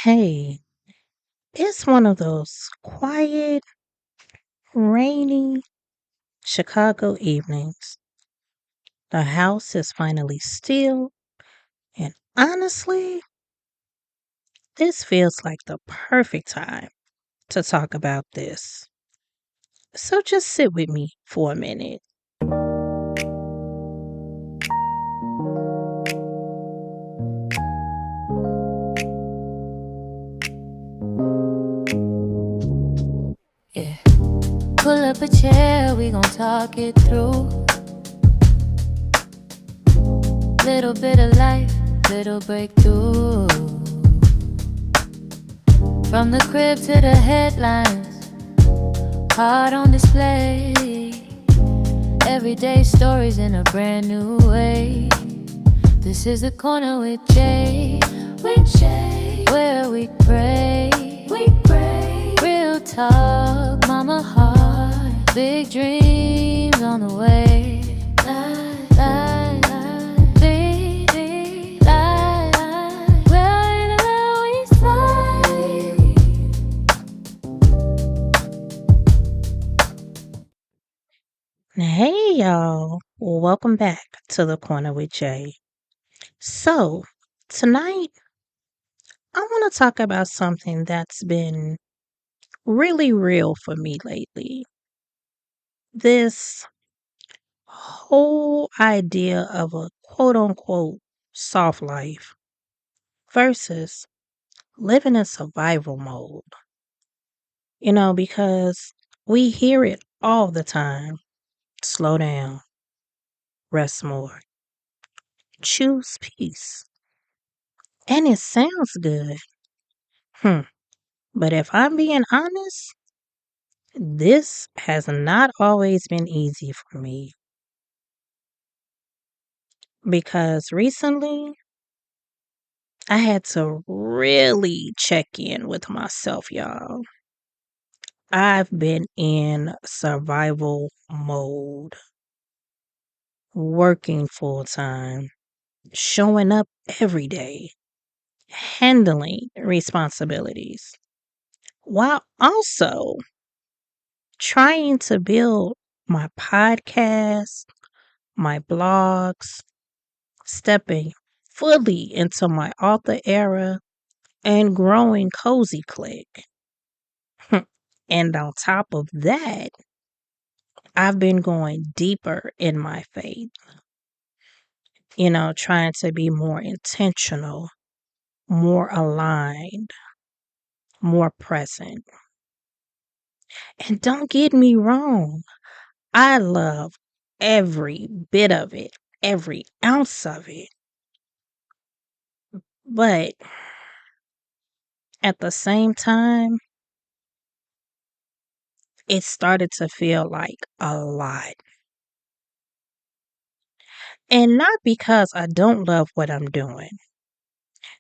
Hey, it's one of those quiet, rainy Chicago evenings. The house is finally still, and honestly, this feels like the perfect time to talk about this. So just sit with me for a minute. Yeah. Pull up a chair, we gon' talk it through. Little bit of life, little breakthrough. From the crib to the headlines, heart on display. Everyday stories in a brand new way. This is the corner with Jay, where we pray. Real talk, mama heart, big dreams on the way. Big life, where we slide. Hey, y'all. Welcome back to the Corner with Jay. So, tonight, I want to talk about something that's been really real for me lately. This whole idea of a quote unquote soft life versus living in survival mode. Because we hear it all the time. Slow down, rest more, choose peace. And it sounds good. Hmm. But if I'm being honest, this has not always been easy for me because recently I had to really check in with myself, y'all. I've been in survival mode, working full time, showing up every day, handling responsibilities, while also trying to build my podcast, my blogs, stepping fully into my author era, and growing Cozy Klique. And on top of that, I've been going deeper in my faith, trying to be more intentional, more aligned, more present. And don't get me wrong, I love every bit of it, every ounce of it. But at the same time, it started to feel like a lot. And not because I don't love what I'm doing,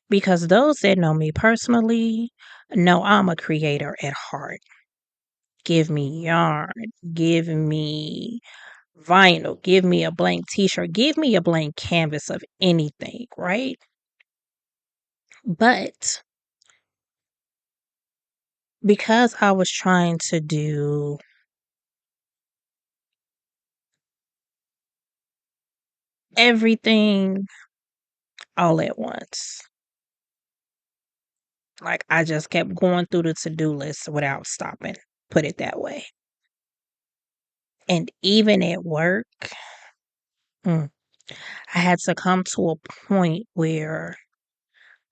because those that know me personally know I'm a creator at heart. Give me yarn, give me vinyl, give me a blank t shirt, give me a blank canvas of anything, right? But because I was trying to do everything all at once, like I just kept going through the to do list without stopping, put it that way. And even at work, mm, I had to come to a point where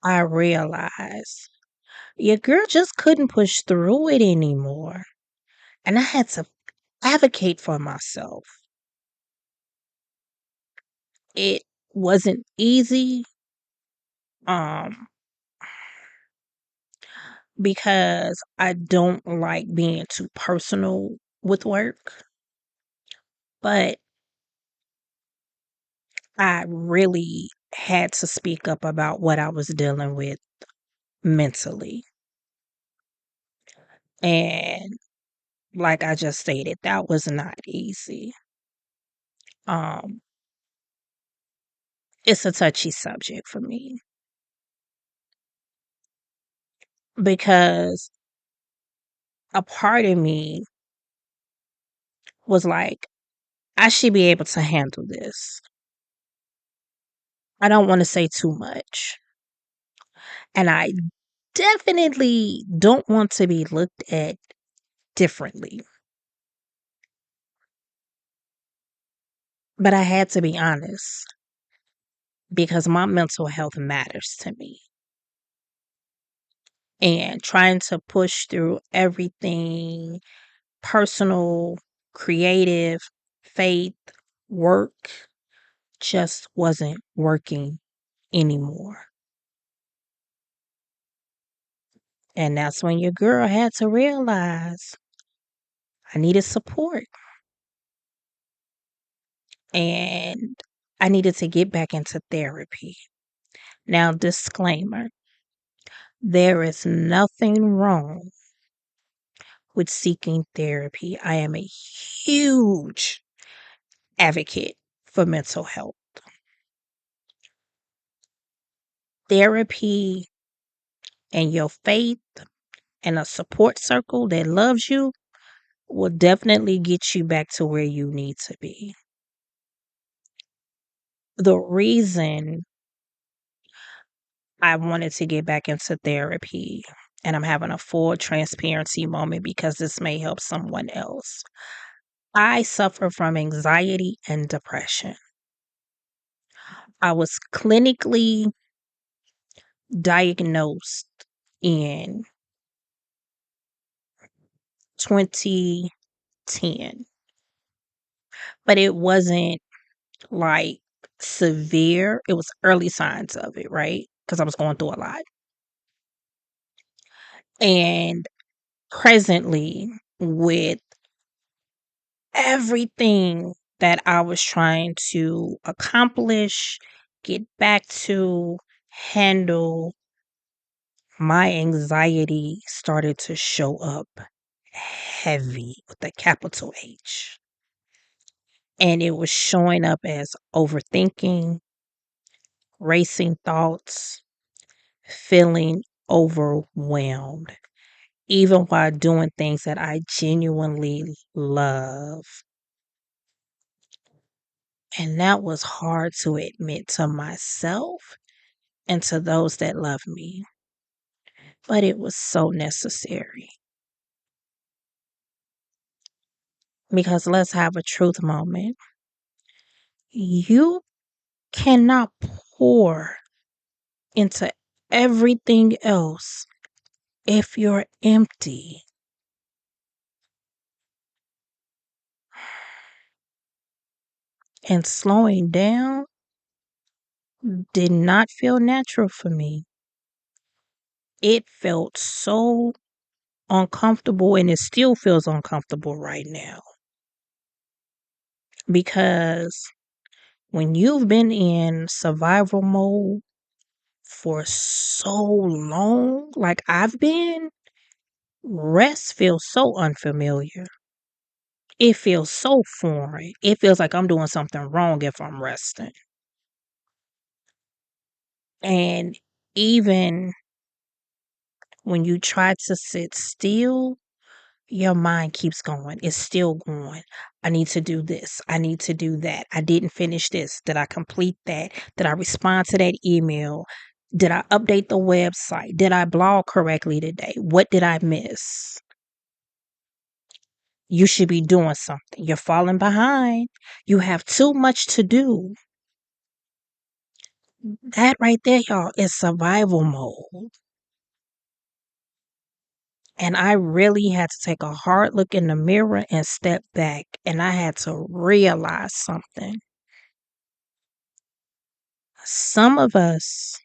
I realized your girl just couldn't push through it anymore. And I had to advocate for myself. It wasn't easy um because I don't like being too personal with work, but I really had to speak up about what I was dealing with mentally. And like I just stated, that was not easy. Um it's a touchy subject for me. because a part of me was like, I should be able to handle this. I don't want to say too much. And I definitely don't want to be looked at differently. But I had to be honest because my mental health matters to me. And trying to push through everything personal, creative, faith, work just wasn't working anymore. And that's when your girl had to realize I needed support and I needed to get back into therapy. Now, disclaimer, there is nothing wrong with seeking therapy. I am a huge advocate for mental health. Therapy and your faith and a support circle that loves you will definitely get you back to where you need to be. The reason I wanted to get back into therapy, and I'm having a full transparency moment because this may help someone else. I suffer from anxiety and depression. I was clinically diagnosed in 2010, but it wasn't like severe. It was early signs of it, right? Because I was going through a lot. And presently, with everything that I was trying to accomplish, get back to, handle, my anxiety started to show up heavy with a capital H. And it was showing up as overthinking, racing thoughts, feeling overwhelmed, even while doing things that I genuinely love. And that was hard to admit to myself and to those that love me, but it was so necessary. Because let's have a truth moment. You cannot pour into everything else if you're empty. And slowing down did not feel natural for me. It felt so uncomfortable, and it still feels uncomfortable right now. Because when you've been in survival mode for so long, like I've been, rest feels so unfamiliar. It feels so foreign. It feels like I'm doing something wrong if I'm resting. And even when you try to sit still, your mind keeps going. It's still going. I need to do this. I need to do that. I didn't finish this. Did I complete that? Did I respond to that email? Did I update the website? Did I blog correctly today? What did I miss? You should be doing something. You're falling behind. You have too much to do. That right there, y'all, is survival mode. And I really had to take a hard look in the mirror and step back. And I had to realize something. Some of us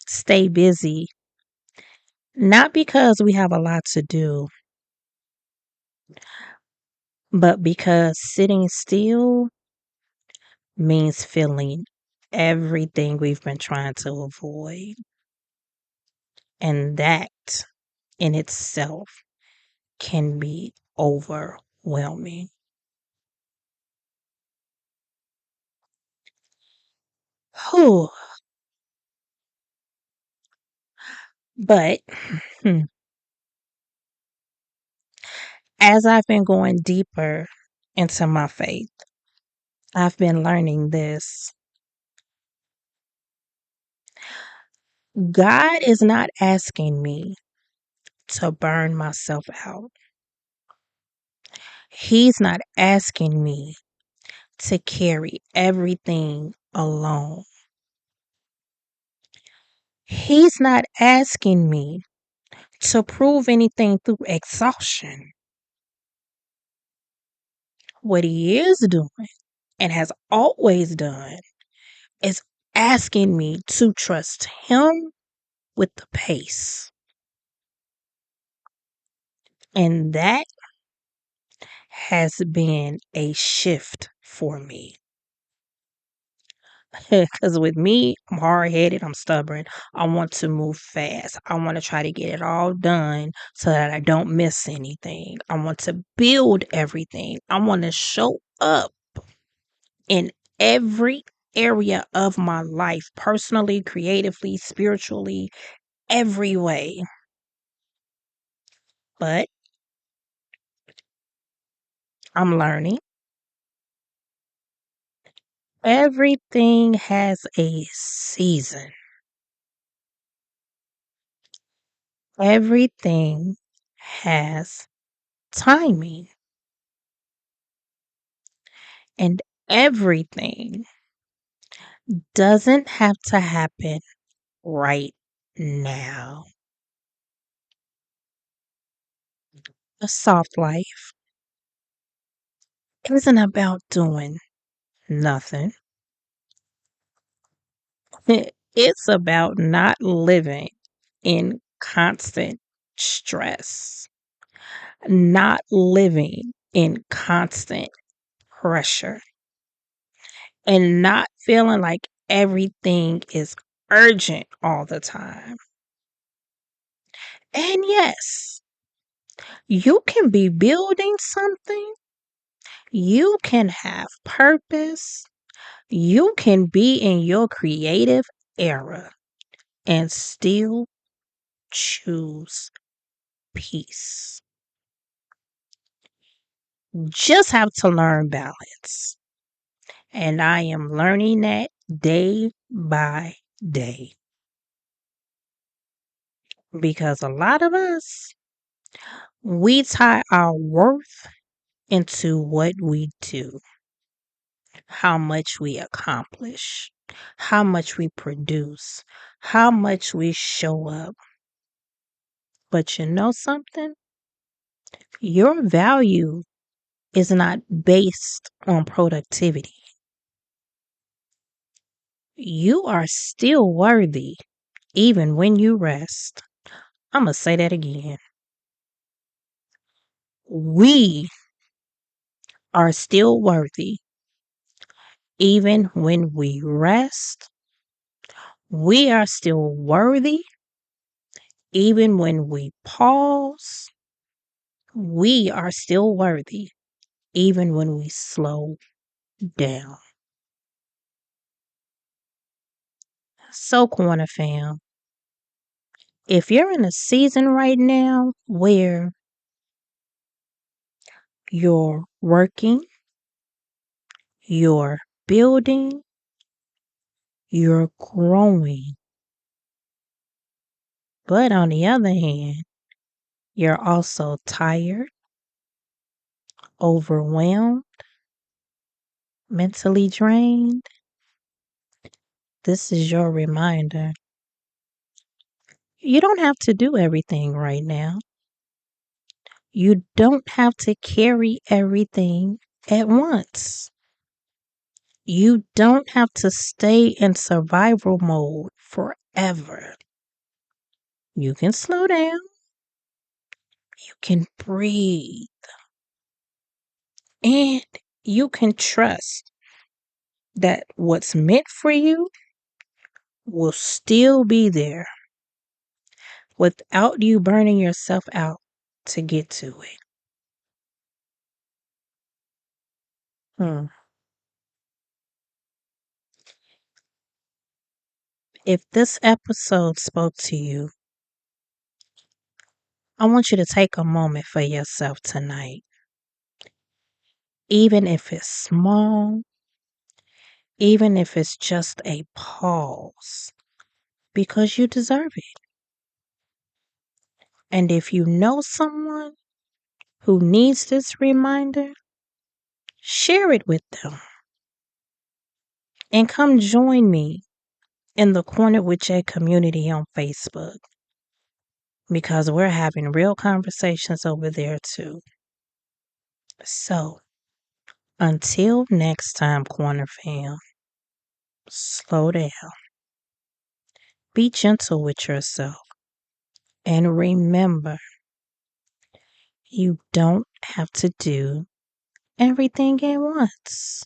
stay busy, not because we have a lot to do, but because sitting still means feeling everything we've been trying to avoid. And that in itself can be overwhelming. Whew. But hmm, as I've been going deeper into my faith, I've been learning this. God is not asking me to burn myself out. He's not asking me to carry everything alone. He's not asking me to prove anything through exhaustion. What he is doing and has always done is asking me to trust him with the pace. And that has been a shift for me. Because with me, I'm hard headed, I'm stubborn. I want to move fast. I want to try to get it all done so that I don't miss anything. I want to build everything. I want to show up in every area of my life, personally, creatively, spiritually, every way. But I'm learning. Everything has a season. Everything has timing. And everything doesn't have to happen right now. A soft life isn't about doing nothing. It's about not living in constant stress, not living in constant pressure, and not feeling like everything is urgent all the time. And yes, you can be building something, you can have purpose, you can be in your creative era and still choose peace. Just have to learn balance. And I am learning that day by day because a lot of us, we tie our worth into what we do, how much we accomplish, how much we produce, how much we show up. But you know something? Your value is not based on productivity. You are still worthy even when you rest. I'm going to say that again. We are still worthy even when we rest. We are still worthy even when we pause. We are still worthy even when we slow down. So, Corner fam, if you're in a season right now where you're working, you're building, you're growing, but on the other hand, you're also tired, overwhelmed, mentally drained, this is your reminder. You don't have to do everything right now. You don't have to carry everything at once. You don't have to stay in survival mode forever. You can slow down. You can breathe. And you can trust that what's meant for you will still be there without you burning yourself out to get to it. Hmm. If this episode spoke to you, I want you to take a moment for yourself tonight, even if it's small, even if it's just a pause, because you deserve it. And if you know someone who needs this reminder, share it with them. And come join me in the Corner with Jay community on Facebook because we're having real conversations over there too. So, until next time, Corner fam, slow down, be gentle with yourself, and remember, you don't have to do everything at once.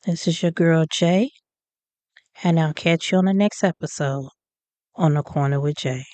This is your girl Jay, and I'll catch you on the next episode on the Corner with Jay.